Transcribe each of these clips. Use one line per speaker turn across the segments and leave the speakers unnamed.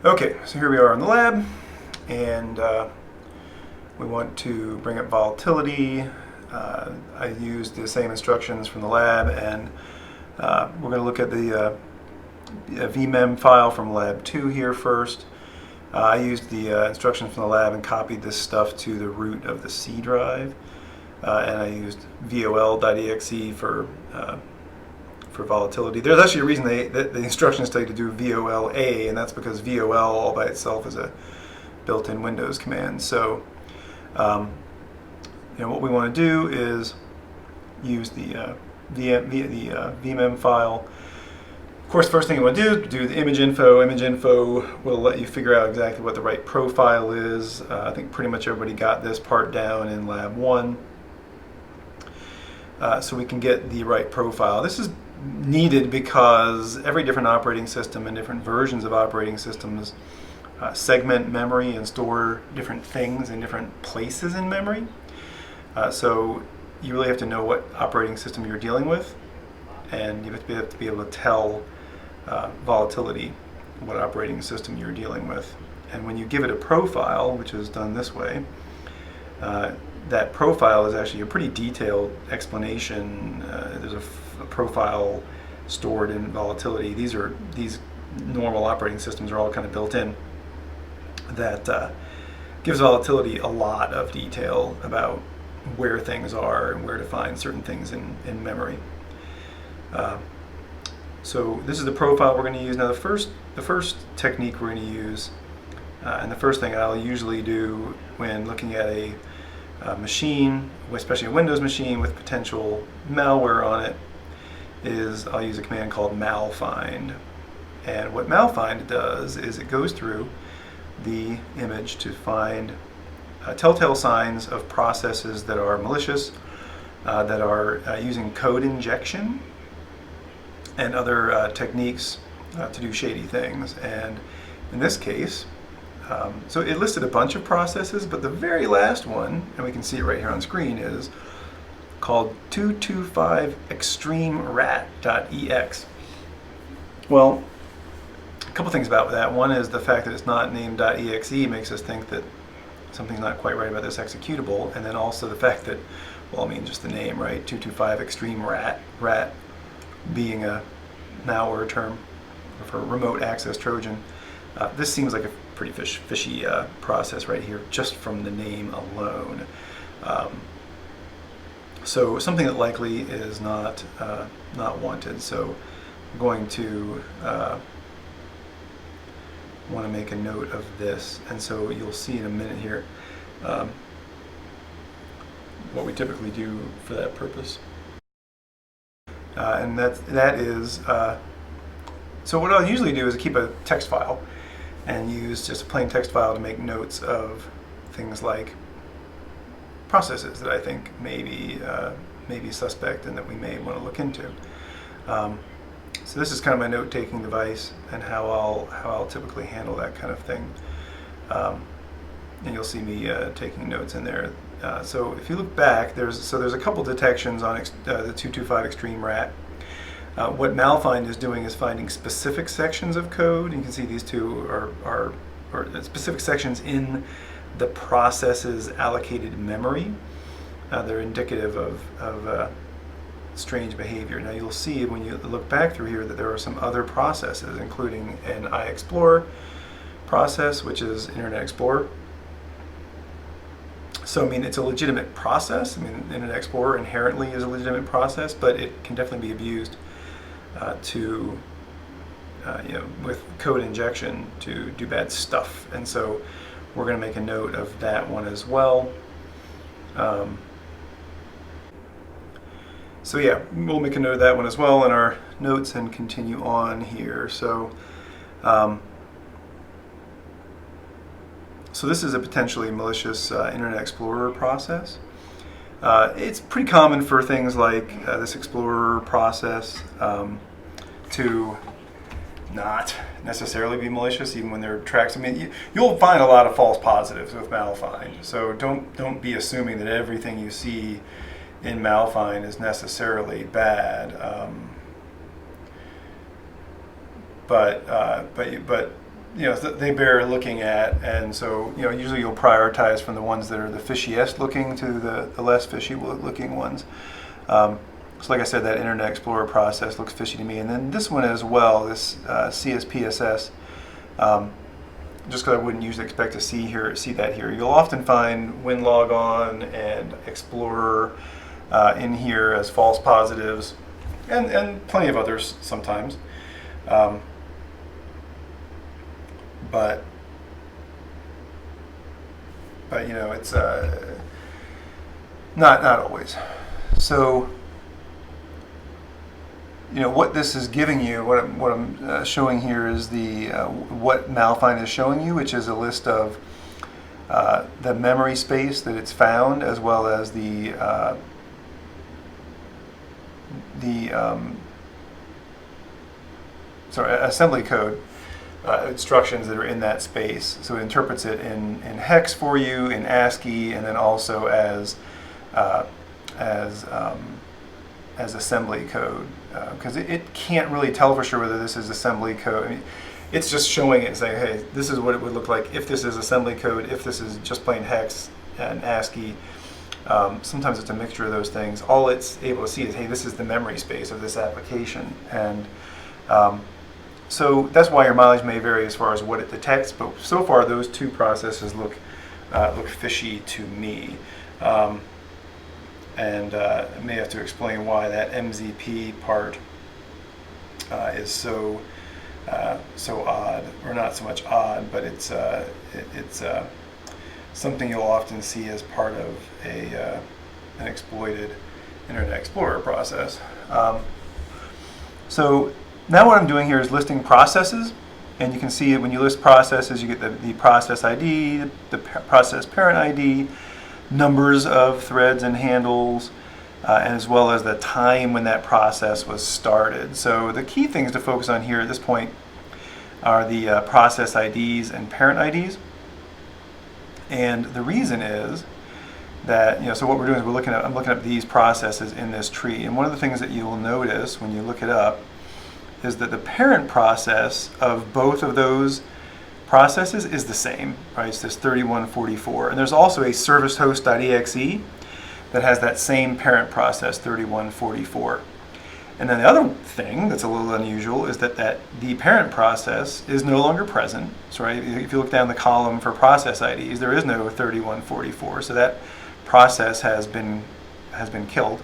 Okay, so here we are in the lab, and we want to bring up volatility. I used the same instructions from the lab, and we're going to look at the vmem file from lab2 here first. I used the instructions from the lab and copied this stuff to the root of the C drive, and I used vol.exe for volatility. There's actually a reason the instructions tell you to do vola, and that's because vol all by itself is a built-in Windows command. So, what we want to do is use the vmem file. Of course, the first thing you want to do the image info. Image info will let you figure out exactly what the right profile is. I think pretty much everybody got this part down in Lab 1. So we can get the right profile. This is needed because every different operating system and different versions of operating systems segment memory and store different things in different places in memory. So you really have to know what operating system you're dealing with, and you have to be able to tell volatility what operating system you're dealing with. And when you give it a profile, which is done this way, that profile is actually a pretty detailed explanation. There's a profile stored in volatility. These normal operating systems are all kind of built in. That gives volatility a lot of detail about where things are and where to find certain things in memory. So this is the profile we're going to use. Now the first technique we're going to use, and the first thing I'll usually do when looking at a machine, especially a Windows machine with potential malware on it, is I'll use a command called malfind. And what malfind does is it goes through the image to find telltale signs of processes that are malicious, that are using code injection and other techniques to do shady things. And in this case, so it listed a bunch of processes, but the very last one, and we can see it right here on screen, is called 225extremerat.ex. Well, a couple things about that. One is the fact that it's not named .exe makes us think that something's not quite right about this executable, and then also the fact that, well, I mean, just the name, right? 225extremerat, rat being a malware term for remote access Trojan. This seems like a pretty fishy process right here, just from the name alone. So something that likely is not wanted. So I'm going to want to make a note of this, and so you'll see in a minute here what we typically do for that purpose. And that is so what I'll usually do is keep a text file and use just a plain text file to make notes of things like processes that I think may be suspect and that we may want to look into. So this is kind of my note-taking device and how I'll typically handle that kind of thing. And you'll see me taking notes in there. So if you look back, there's a couple detections on the 225extremerat. What malfind is doing is finding specific sections of code. You can see these two are specific sections in the process's allocated memory. They're indicative of strange behavior. Now you'll see when you look back through here that there are some other processes, including an iExplorer process, which is Internet Explorer. So I mean, it's a legitimate process. I mean, Internet Explorer inherently is a legitimate process, but it can definitely be abused with code injection to do bad stuff. And so we're going to make a note of that one as well. So yeah, we'll make a note of that one as well in our notes and continue on here. So, so this is a potentially malicious Internet Explorer process. It's pretty common for things like this Explorer process to not necessarily be malicious, even when they're tracked. I mean, you'll find a lot of false positives with malfind. So don't be assuming that everything you see in malfind is necessarily bad. But they bear looking at, and so usually you'll prioritize from the ones that are the fishiest looking to the less fishy looking ones. So like I said, that Internet Explorer process looks fishy to me, and then this one as well, this CSPSS. Just because I wouldn't usually expect to see that here. You'll often find WinLogon and Explorer in here as false positives, and plenty of others sometimes. But it's not always. So what this is giving you, what I'm showing here is what Malfind is showing you, which is a list of the memory space that it's found, as well as the assembly code instructions that are in that space. So it interprets it in hex for you, in ASCII, and then also as assembly code, because it can't really tell for sure whether this is assembly code. I mean, it's just showing it and saying, hey, this is what it would look like if this is assembly code, if this is just plain hex and ASCII. Sometimes it's a mixture of those things. All it's able to see is, hey, this is the memory space of this application. And so that's why your mileage may vary as far as what it detects, but so far those two processes look fishy to me. And I may have to explain why that MZP part is so odd, or not so much odd, but it's something you'll often see as part of an exploited Internet Explorer process. So now what I'm doing here is listing processes, and you can see it when you list processes, you get the process ID, the process parent ID, numbers of threads and handles, and as well as the time when that process was started. So the key things to focus on here at this point are the process IDs and parent IDs. And the reason is that, so what we're doing is I'm looking up these processes in this tree. And one of the things that you'll notice when you look it up is that the parent process of both of those processes is the same, right? It's this 3144. And there's also a service host.exe that has that same parent process, 3144. And then the other thing that's a little unusual is that the parent process is no longer present. So right, if you look down the column for process IDs, there is no 3144. So that process has been killed.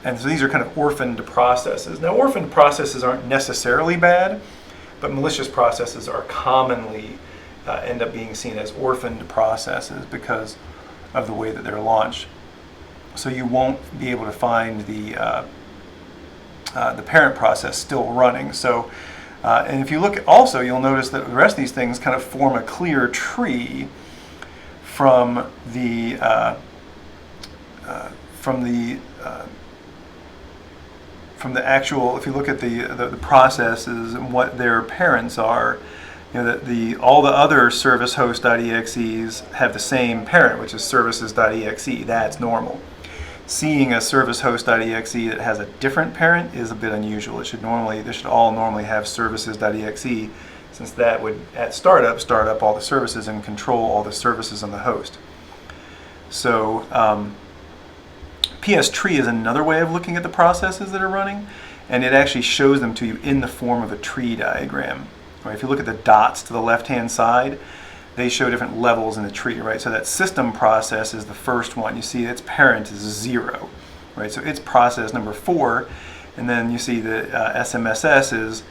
And so these are kind of orphaned processes. Now, orphaned processes aren't necessarily bad, but malicious processes are commonly end up being seen as orphaned processes because of the way that they're launched. So you won't be able to find the parent process still running. So, and if you look also, you'll notice that the rest of these things kind of form a clear tree from the actual. If you look at the processes and what their parents are, that all the other service host.exes have the same parent, which is services.exe. That's normal. Seeing a service host.exe that has a different parent is a bit unusual. They should all normally have services.exe, since that would at start up all the services and control all the services on the host. So PS tree is another way of looking at the processes that are running, and it actually shows them to you in the form of a tree diagram. Right? If you look at the dots to the left-hand side, they show different levels in the tree, right? So that system process is the first one. You see its parent is 0, right? So it's process number 4, and then you see the SMSS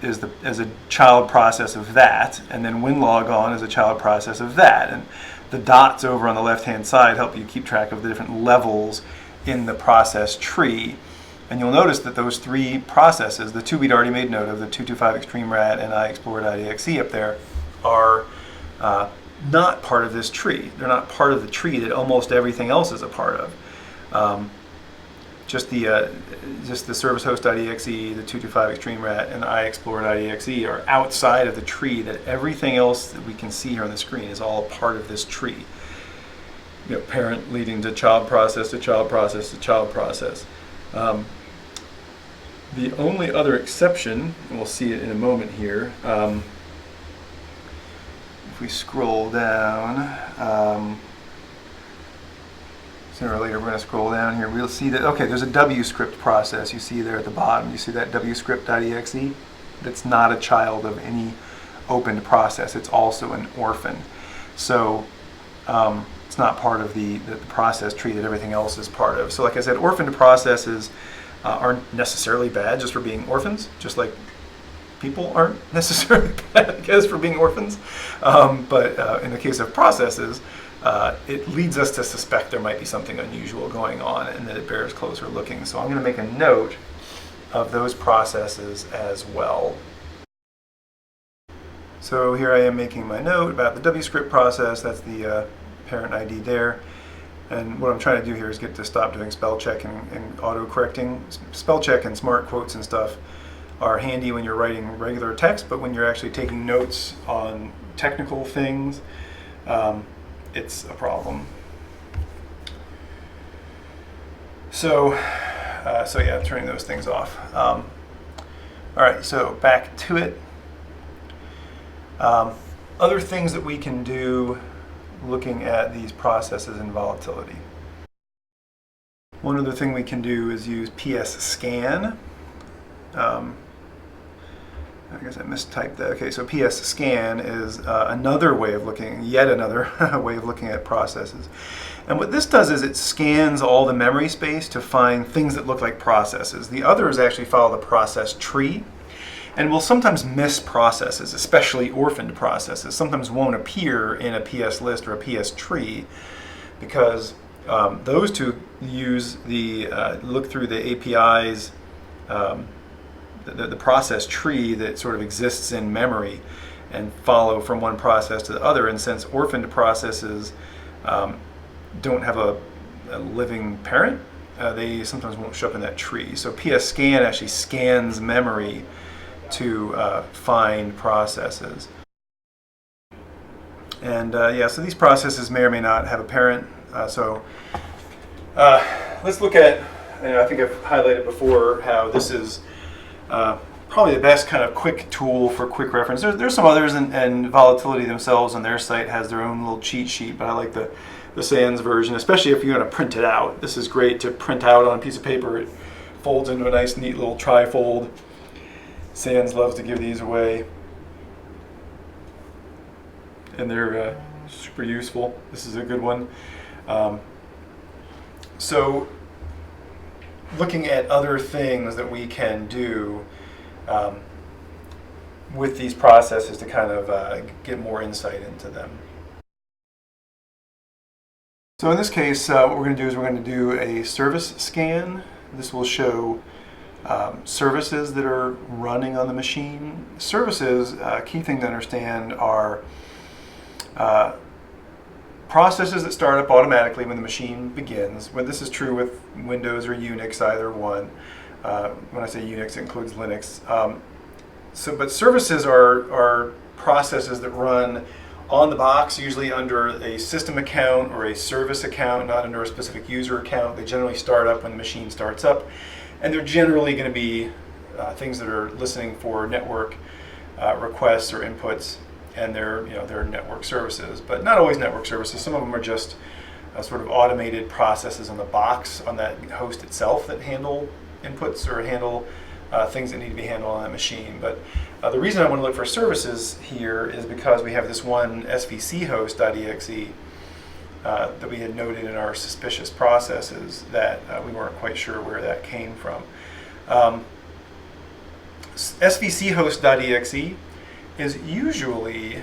is a child process of that, and then WinLogon is a child process of that. And the dots over on the left-hand side help you keep track of the different levels in the process tree. And you'll notice that those 3 processes, the 2 we'd already made note of, the 225 Extreme Rat and iExplorer.exe up there, are not part of this tree. They're not part of the tree that almost everything else is a part of. Just the service host.exe, the 225 Extreme Rat, and the iExplorer.exe are outside of the tree that everything else that we can see here on the screen is all a part of this tree. Parent leading to child process to child process to child process. The only other exception, and we'll see it in a moment here, if we scroll down, sooner or later we're going to scroll down here, we'll see that, okay, there's a WScript process you see there at the bottom. You see that WScript.exe? That's not a child of any opened process. It's also an orphan. So it's not part of the process tree that everything else is part of. So like I said, orphaned processes aren't necessarily bad just for being orphans, just like people aren't necessarily bad, I guess, for being orphans. But in the case of processes, it leads us to suspect there might be something unusual going on and that it bears closer looking. So I'm going to make a note of those processes as well. So here I am making my note about the WScript process. That's the parent ID there. And what I'm trying to do here is get to stop doing spell check and auto-correcting. Spell check and smart quotes and stuff are handy when you're writing regular text, but when you're actually taking notes on technical things, it's a problem. So yeah, turning those things off. All right, so back to it. Other things that we can do looking at these processes in volatility. One other thing we can do is use PSScan. I guess I mistyped that. Okay, so PSScan is another way of looking, yet another way of looking at processes. And what this does is it scans all the memory space to find things that look like processes. The others actually follow the process tree, and will sometimes miss processes, especially orphaned processes. Sometimes won't appear in a PS list or a PS tree because those two use the look through the APIs, the process tree that sort of exists in memory and follow from one process to the other. And since orphaned processes don't have a living parent, they sometimes won't show up in that tree. So PSScan actually scans memory to find processes. And yeah, so these processes may or may not have a parent. Let's look at, I think I've highlighted before how this is probably the best kind of quick tool for quick reference. There's some others, and Volatility themselves on their site has their own little cheat sheet, but I like the Sans version, especially if you're going to print it out. This is great to print out on a piece of paper. It folds into a nice, neat little trifold. Sans loves to give these away, and they're super useful. This is a good one. So looking at other things that we can do with these processes to kind of get more insight into them. So in this case, what we're going to do is we're going to do a service scan. This will show services that are running on the machine. Services, key thing to understand, are processes that start up automatically when the machine begins. Well, this is true with Windows or Unix, either one. When I say Unix, it includes Linux. But services are processes that run on the box, usually under a system account or a service account, not under a specific user account. They generally start up when the machine starts up. And they're generally going to be things that are listening for network requests or inputs, and they're network services, but not always network services. Some of them are just sort of automated processes on the box on that host itself that handle inputs or handle things that need to be handled on that machine. But the reason I want to look for services here is because we have this one svc host.exe that we had noted in our suspicious processes that we weren't quite sure where that came from. svc host.exe is usually,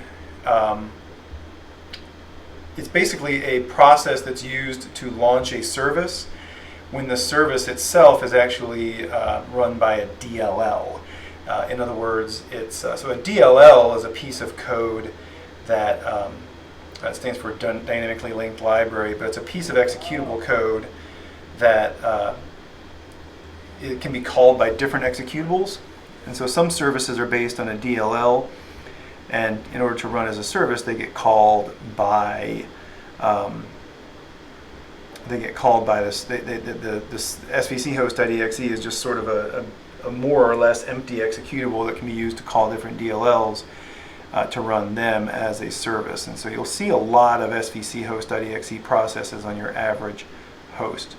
it's basically a process that's used to launch a service when the service itself is actually run by a DLL. In other words, it's so a DLL is a piece of code that stands for Dynamically Linked Library, but it's a piece of executable code that it can be called by different executables. And so some services are based on a DLL, and in order to run as a service, they get called by this. This svc host.exe is just sort of a more or less empty executable that can be used to call different DLLs. to run them as a service. And so you'll see a lot of svc host.exe processes on your average host.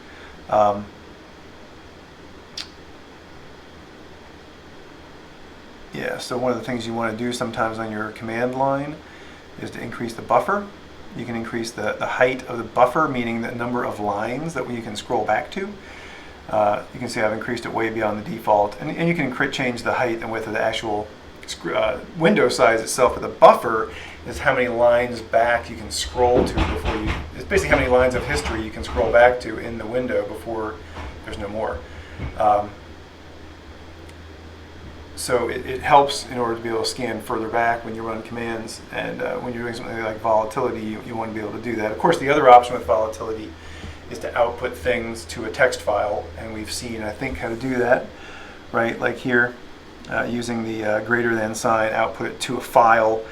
Yeah, so one of the things you want to do sometimes on your command line is to increase the buffer. You can increase the height of the buffer, meaning the number of lines that you can scroll back to. You can see I've increased it way beyond the default. And you can change the height and width of the actual window size itself, but the buffer is how many lines back you can scroll to before you, it's basically how many lines of history you can scroll back to in the window before there's no more. So it helps in order to be able to scan further back when you run commands, and when you're doing something like volatility, you want to be able to do that. Of course, the other option with volatility is to output things to a text file, and we've seen, I think, how to do that, right? Like here, using the greater than sign, output it to a file,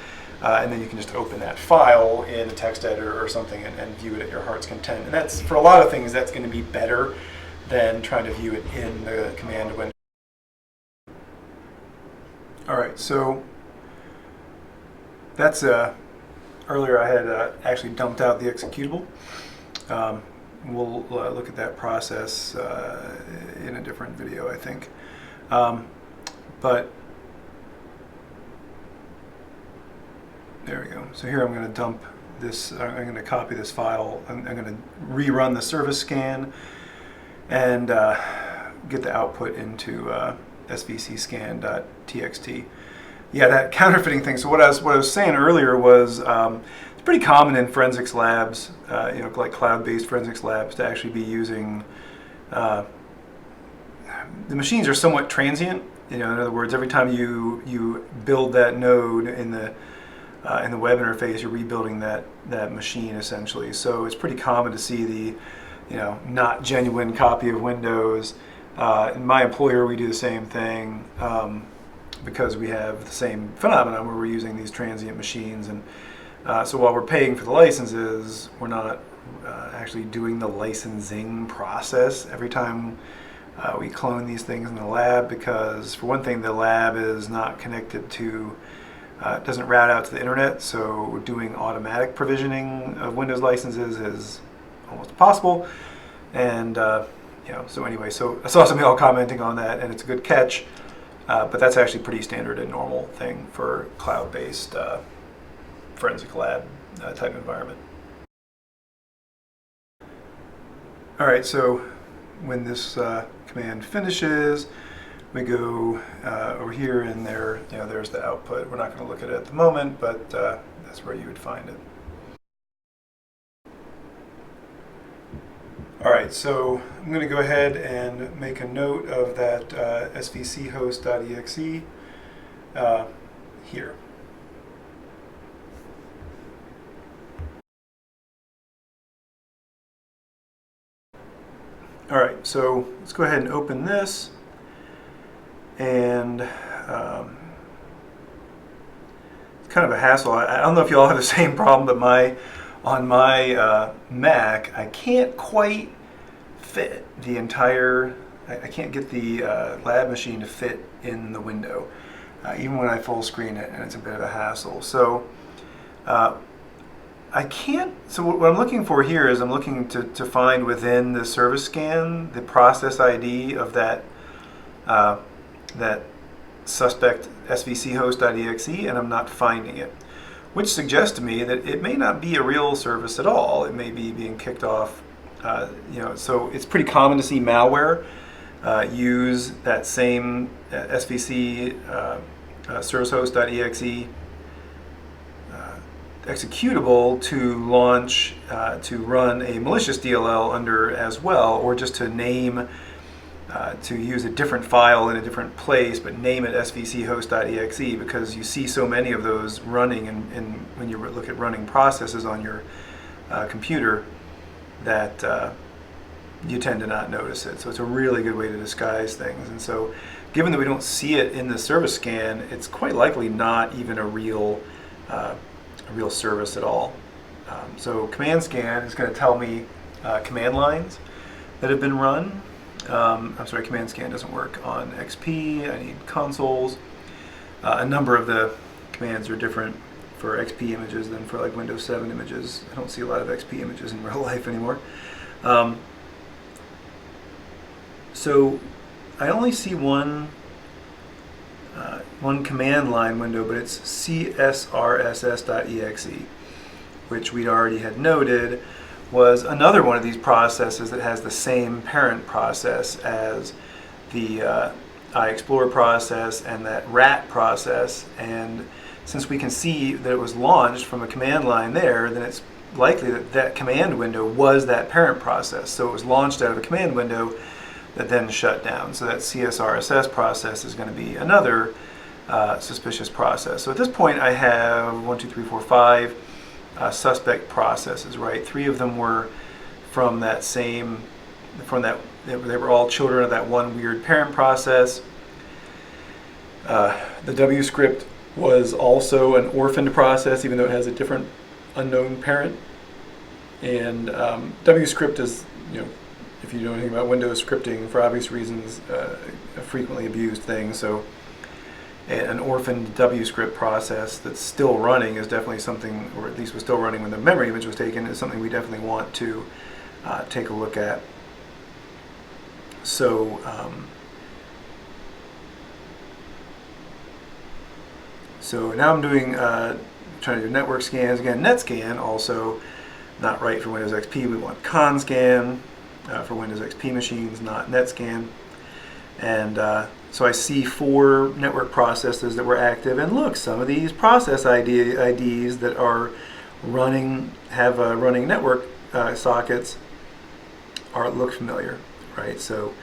and then you can just open that file in a text editor or something and view it at your heart's content. And that's, for a lot of things, that's going to be better than trying to view it in the command window. All right, so that's earlier I had actually dumped out the executable. We'll look at that process in a different video, I think. But there we go. So here I'm going to dump this, I'm going to copy this file, I'm going to rerun the service scan and get the output into svcscan.txt. Yeah, that counterfeiting thing. So what I was saying earlier was it's pretty common in forensics labs, like cloud-based forensics labs, to actually be using. The machines are somewhat transient. In other words, every time you build that node in the web interface, you're rebuilding that machine essentially. So it's pretty common to see the not genuine copy of Windows. In my employer, we do the same thing because we have the same phenomenon where we're using these transient machines. And so while we're paying for the licenses, we're not actually doing the licensing process every time we clone these things in the lab, because for one thing, the lab is not connected to, doesn't route out to the internet, so doing automatic provisioning of Windows licenses is almost impossible. And so anyway, so I saw some y'all commenting on that, and it's a good catch, but that's actually pretty standard and normal thing for cloud-based forensic lab type environment. All right, so when this command finishes, we go over here, and there's the output. We're not going to look at it at the moment, but that's where you would find it. All right, so I'm going to go ahead and make a note of that svchost.exe here. All right, so let's go ahead and open this, and it's kind of a hassle. I don't know if you all have the same problem, but on my Mac, I can't quite fit the entire, I can't get the lab machine to fit in the window, even when I full screen it, and it's a bit of a hassle. So I can't, so what I'm looking for here is I'm looking to find within the service scan the process ID of that suspect svchost.exe, and I'm not finding it, which suggests to me that it may not be a real service at all. It may be being kicked off. So it's pretty common to see malware use that same svc servicehost.exe executable to launch, to run a malicious DLL under as well, or just to name, to use a different file in a different place, but name it svchost.exe, because you see so many of those running, and when you look at running processes on your computer, that you tend to not notice it. So it's a really good way to disguise things. And so given that we don't see it in the service scan, it's quite likely not even a real service at all. So command scan is going to tell me command lines that have been run. I'm sorry, command scan doesn't work on XP. I need consoles. A number of the commands are different for XP images than for like Windows 7 images. I don't see a lot of XP images in real life anymore. So I only see one command line window, but it's csrss.exe, which we already had noted was another one of these processes that has the same parent process as the iExplorer process and that rat process. And since we can see that it was launched from a command line there, then it's likely that that command window was that parent process. So it was launched out of a command window that then shut down. So that CSRSS process is going to be another suspicious process. So at this point I have 1, 2, 3, 4, 5 suspect processes, right? 3 of them were from that same, they were all children of that one weird parent process. The W script was also an orphaned process, even though it has a different unknown parent. And W script is, if you know anything about Windows scripting, for obvious reasons, a frequently abused thing. So an orphaned W script process that's still running is definitely something, or at least was still running when the memory image was taken, is something we definitely want to take a look at. So so now I'm doing trying to do network scans again. NetScan also not right for Windows XP. We want ConScan for Windows XP machines, not NetScan. And so I see 4 network processes that were active, and look, some of these process IDs that are running, have running network sockets look familiar, right? So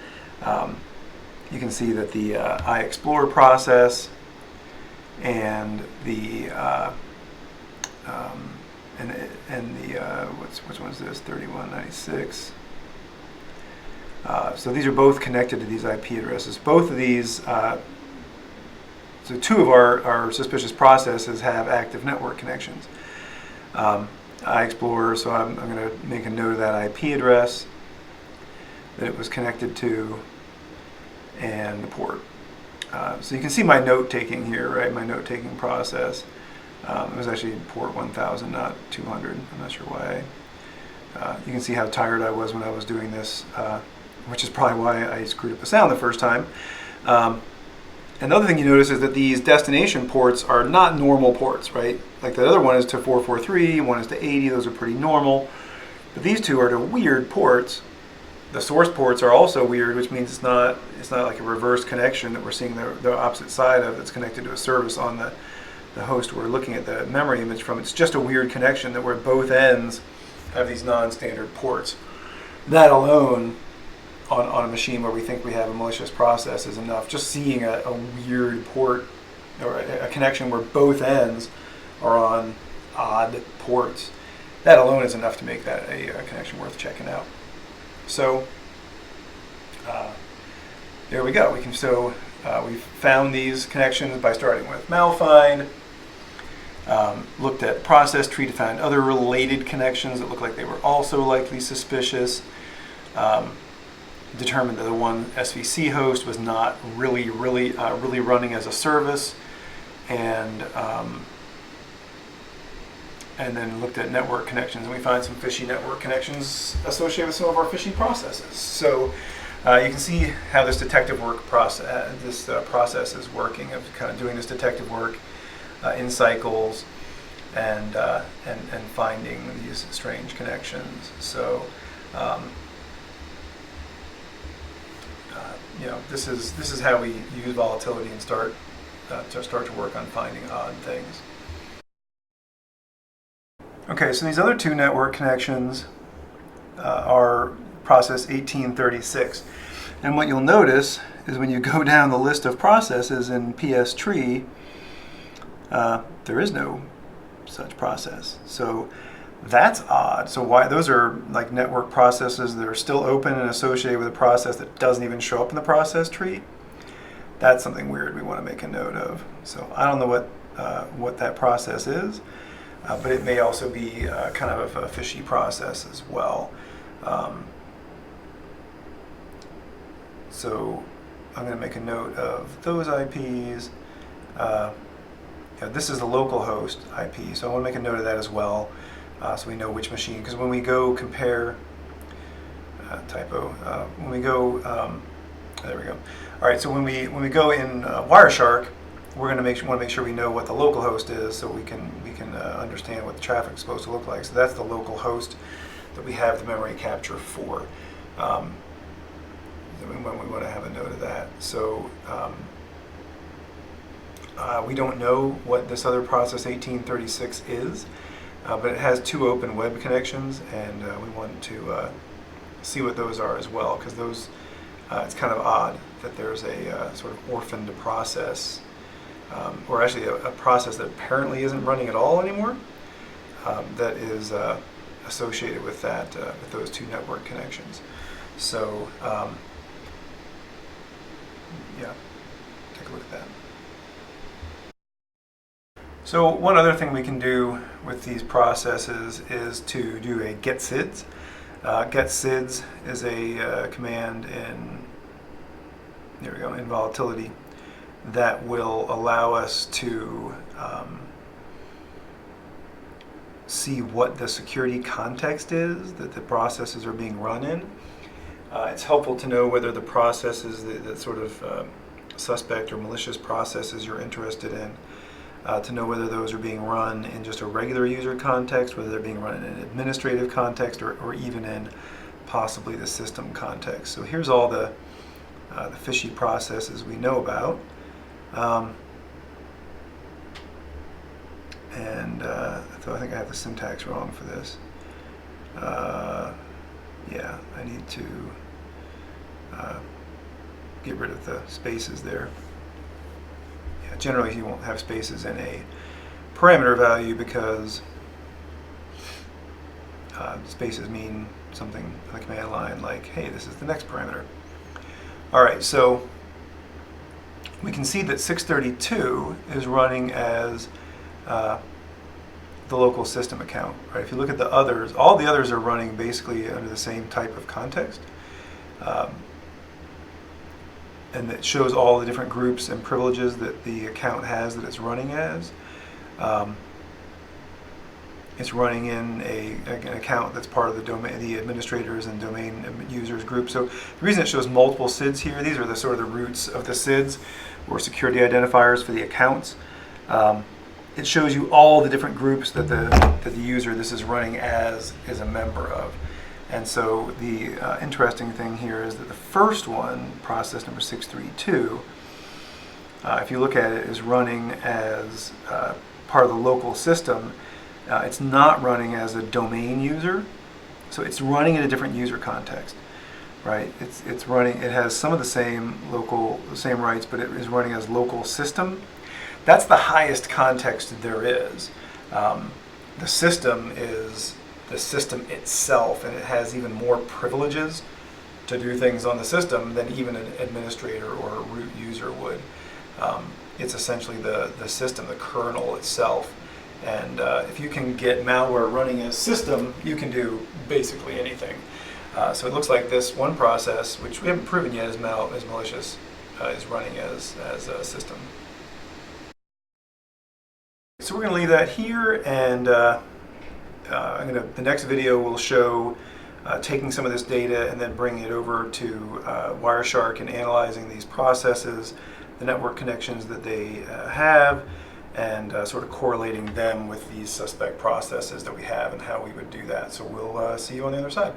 you can see that the iExplorer process and the which one is this? 3196. So these are both connected to these IP addresses. Both of these, so 2 of our suspicious processes have active network connections. iExplorer, so I'm going to make a note of that IP address that it was connected to, and the port. So you can see my note-taking here, right? My note-taking process. It was actually port 1000, not 200. I'm not sure why. You can see how tired I was when I was doing this, which is probably why I screwed up the sound the first time. Another thing you notice is that these destination ports are not normal ports, right? Like the other one is to 443, one is to 80. Those are pretty normal. But these 2 are to weird ports. The source ports are also weird, which means it's not like a reverse connection that we're seeing the opposite side of that's connected to a service on the host we're looking at the memory image from. It's just a weird connection that where both ends have these non-standard ports. That alone, on a machine where we think we have a malicious process, is enough. Just seeing a weird port or a connection where both ends are on odd ports, that alone is enough to make that a connection worth checking out. So there we go. We've found these connections by starting with malfind, looked at the process tree to find other related connections that look like they were also likely suspicious, determined that the one SVC host was not really running as a service, and then looked at network connections, and we find some fishy network connections associated with some of our fishy processes. So you can see how this detective work process is working, of kind of doing this detective work in cycles and finding these strange connections. So this is how we use volatility and start to work on finding odd things. Okay, so these other 2 network connections are process 1836. And what you'll notice is when you go down the list of processes in PS tree, there is no such process. So that's odd. So why those are like network processes that are still open and associated with a process that doesn't even show up in the process tree? That's something weird we want to make a note of. So I don't know what that process is. But it may also be kind of a fishy process as well. So I'm going to make a note of those IPs. this is the local host IP, so I want to make a note of that as well, so we know which machine. Because when we go compare, when we go, there we go. All right, so when we go in Wireshark, we're going to want to make sure we know what the local host is, so we can understand what the traffic is supposed to look like. So that's the local host that we have the memory capture for. When we want to have a note of that. So we don't know what this other process 1836 is, but it has 2 open web connections, and we want to see what those are as well, because those it's kind of odd that there's a sort of orphaned process, or actually a process that apparently isn't running at all anymore, that is associated with that with those 2 network connections. So yeah, take a look at that. So one other thing we can do with these processes is to do a get SIDS. Get SIDS is a command in Volatility that will allow us to see what the security context is that the processes are being run in. It's helpful to know whether the processes, that sort of suspect or malicious processes you're interested in, to know whether those are being run in just a regular user context, whether they're being run in an administrative context, or even in possibly the system context. So here's all the fishy processes we know about. So I think I have the syntax wrong for this. Yeah, I need to get rid of the spaces there. Yeah, generally you won't have spaces in a parameter value because spaces mean something on the command line like, hey, this is the next parameter. All right, so we can see that 632 is running as the local system account, right? If you look at the others, all the others are running basically under the same type of context. And it shows all the different groups and privileges that the account has that it's running as. It's running in an account that's part of the domain, the administrators and domain users group. So the reason it shows multiple SIDs here, these are the sort of the roots of the SIDs, or security identifiers for the accounts. It shows you all the different groups that the user this is running as is a member of. And so the interesting thing here is that the first one, process number 632, if you look at it, is running as part of the local system. It's not running as a domain user, so it's running in a different user context, right? It's running. It has some of the same rights, but it is running as local system. That's the highest context there is. The system is the system itself, and it has even more privileges to do things on the system than even an administrator or a root user would. It's essentially the system, the kernel itself. And if you can get malware running as system, you can do basically anything. So it looks like this one process, which we haven't proven yet is malicious, is running as a system. So we're going to leave that here, and the next video will show taking some of this data and then bringing it over to Wireshark and analyzing these processes, the network connections that they have, and sort of correlating them with these suspect processes that we have and how we would do that. So we'll see you on the other side.